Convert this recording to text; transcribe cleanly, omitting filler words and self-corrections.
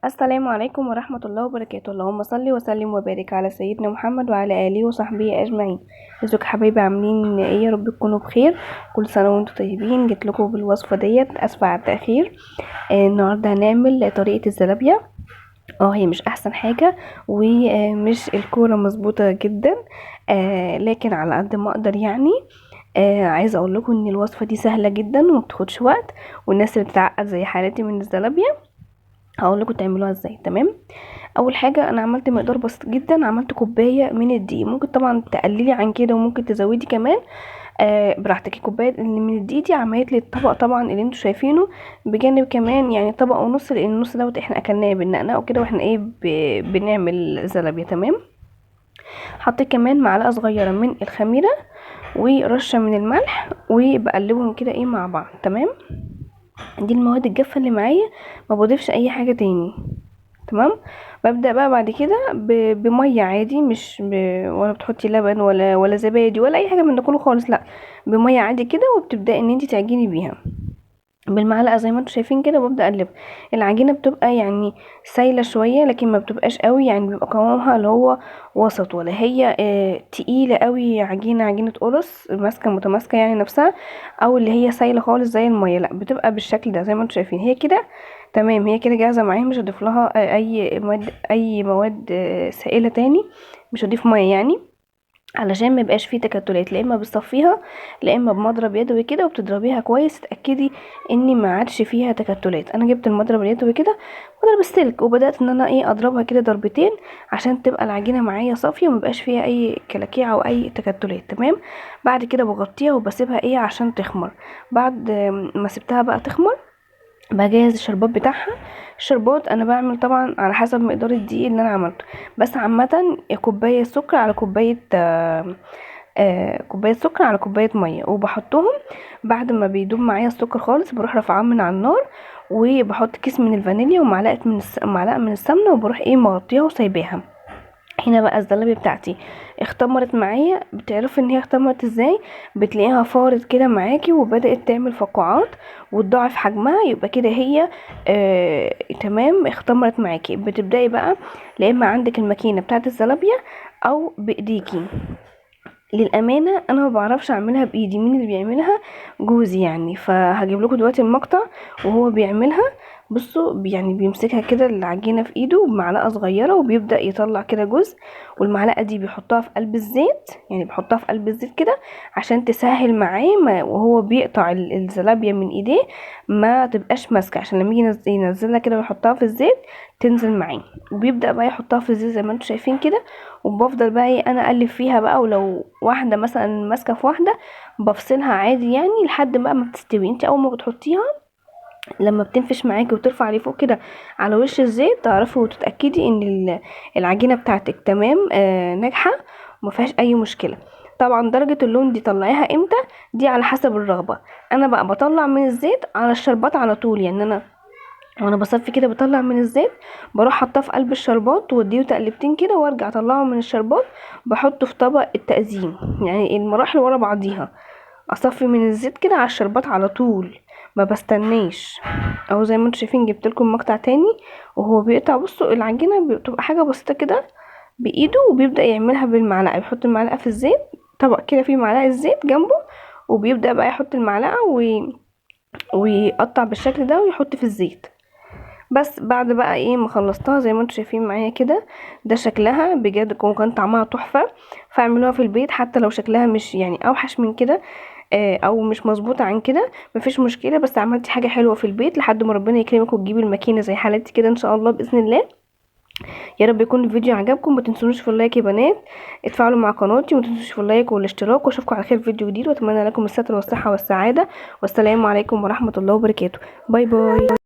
السلام عليكم ورحمة الله وبركاته. اللهم صل وسلم وبارك على سيدنا محمد وعلى آله وصحبه أجمعين. ازيكم حبايبي، عاملين ايه؟ يا رب تكونوا بخير. كل سنة وانتم طيبين. جيت لكم بالوصفة ديت، اسفة على التأخير. النهاردة هنعمل طريقة الزلابية. هي مش احسن حاجة ومش الكورة مظبوطة جدا، لكن على قد ما اقدر يعني. عايزة اقول لكم ان الوصفة دي سهلة جدا ومبتاخدش وقت، والناس اللي بتتعقد زي حالتي من الزلابية هقول لكم تعملوها ازاي. تمام. اول حاجه انا عملت مقدار بسيط جدا، عملت كوبايه من الدقيق. ممكن طبعا تقللي عن كده وممكن تزودي كمان، براحتك. الكوبايه اللي من الدقيق دي عملت لي الطبق طبعا اللي انتوا شايفينه، بجانب كمان يعني طبق ونص، لان النص دوت احنا اكلناه بالنقنقه وكده واحنا ايه بنعمل زلابيه. تمام. حطيت كمان معلقه صغيره من الخميره ورشه من الملح، وبقلبهم كده ايه مع بعض. تمام. دي المواد الجافه اللي معايا، ما بضيفش اي حاجه تاني. تمام. ببدأ بقى بعد كده بمية عادي، مش ولا بتحطي لبن ولا زبادي ولا اي حاجة من ده كله خالص، لا، بمية عادي كده. وبتبدأي ان انتي تعجني بيها بالمعلقة زي ما انتوا شايفين كده، وببدأ اقلب. العجينة بتبقى يعني سايلة شوية، لكن ما بتبقاش قوي، يعني بيبقى قوامها اللي هو وسط، ولا هي تقيلة قوي، عجينة قرص ماسكة متماسكة يعني نفسها، او اللي هي سايلة خالص زي المية. لا، بتبقى بالشكل ده زي ما انتوا شايفين هي كده. تمام. هي كده جاهزة معايا، مش هضيف لها اي مواد سائلة تاني. مش هضيف مية يعني، علشان ما يبقاش فيه تكتلات. لا اما بتصفيها، لا اما بمضرب يدوي كده وبتضربيها كويس، تتاكدي ان ما عادش فيها تكتلات. انا جبت المضرب اليدوي كده، مضرب السلك، وبدات ان انا اضربها كده ضربتين عشان تبقى العجينه معايا صافيه وما يبقاش فيها اي كلاكيع او اي تكتلات. تمام. بعد كده بغطيها وبسيبها عشان تخمر. بعد ما سبتها بقى تخمر، بجهز الشربات بتاعها. الشربات انا بعمل طبعا على حسب مقدار الدقيق اللي انا عملته، بس عامه كوبايه سكر على كوبايه سكر على كوبايه ميه، وبحطهم. بعد ما بيدوب معايا السكر خالص، بروح رافعاه من على النار، وبحط كيس من الفانيليا ومعلقه معلقه من السمنه، وبروح مغطيها وسايباها. هنا بقى الزلابيه بتاعتي اختمرت معايا. بتعرفي ان هي اختمرت ازاي؟ بتلاقيها فارت كده معاكي وبدات تعمل فقاعات وتضاعف حجمها، يبقى كده هي تمام اختمرت معاكي. بتبداي بقى، لا اما عندك الماكينه بتاعت الزلابيه او بايديكي. للامانه انا ما بعرفش اعملها بايدي، مين اللي بيعملها؟ جوزي يعني. فهجيب لكم دلوقتي المقطع وهو بيعملها. بصوا، يعني بيمسكها كده العجينه في ايده بمعلقه صغيره، وبيبدا يطلع كده جزء، والمعلقه دي بيحطها في قلب الزيت، يعني بيحطها في قلب الزيت كده عشان تسهل معاه وهو بيقطع الزلابيه من ايديه، ما تبقاش ماسكه، عشان لما يجي ينزلها كده ويحطها في الزيت تنزل معاه. وبيبدا بقى يحطها في الزيت زي ما انتم شايفين كده، وبفضل بقى انا اقلب فيها بقى. ولو واحده مثلا ماسكه في واحده، بفصلها عادي يعني لحد بقى ما بتستوي. انت اول ما بتحطيها، لما بتنفش معاكي وترفع لفوق كده على وش الزيت، تعرفي وتتاكدي ان العجينه بتاعتك تمام، ناجحه وما فيهاش اي مشكله. طبعا درجه اللون دي طلعيها امتى؟ دي على حسب الرغبه. انا بقى بطلع من الزيت على الشربات على طول، يعني انا وانا بصفي كده بطلع من الزيت، بروح حاطاه في قلب الشربات واديه تقلبتين كده، وارجع اطلعه من الشربات بحطه في طبق التقديم. يعني المراحل ورا بعضيها، اصفي من الزيت كده على الشربات على طول، ما بستناش. اهو زي ما انتم شايفين جبت لكم مقطع تاني وهو بيقطع. بصوا العجينه بتبقى حاجه بسيطه كده بايده، وبيبدا يعملها بالمعلقه. بيحط المعلقه في الزيت، طبق كده فيه معلقه زيت جنبه، وبيبدا بقى يحط المعلقه ويقطع بالشكل ده ويحط في الزيت. بس بعد بقى ما خلصتها زي ما انتم شايفين معايا كده، ده شكلها بجد كان طعمها تحفه. فاعملوها في البيت حتى لو شكلها مش يعني اوحش من كده، او مش مظبوطه عن كده، مفيش مشكله. بس عملتي حاجه حلوه في البيت لحد ما ربنا يكرمك وتجيبي الماكينه زي حالتي كده ان شاء الله باذن الله. يا رب يكون الفيديو عجبكم. ما تنسونوش في اللايك يا بنات، اتفاعلوا مع قناتي، وما تنسوش في اللايك والاشتراك. واشوفكم على خير في فيديو جديد، واتمنى لكم الستر والصحه والسعاده. والسلام عليكم ورحمه الله وبركاته. باي باي.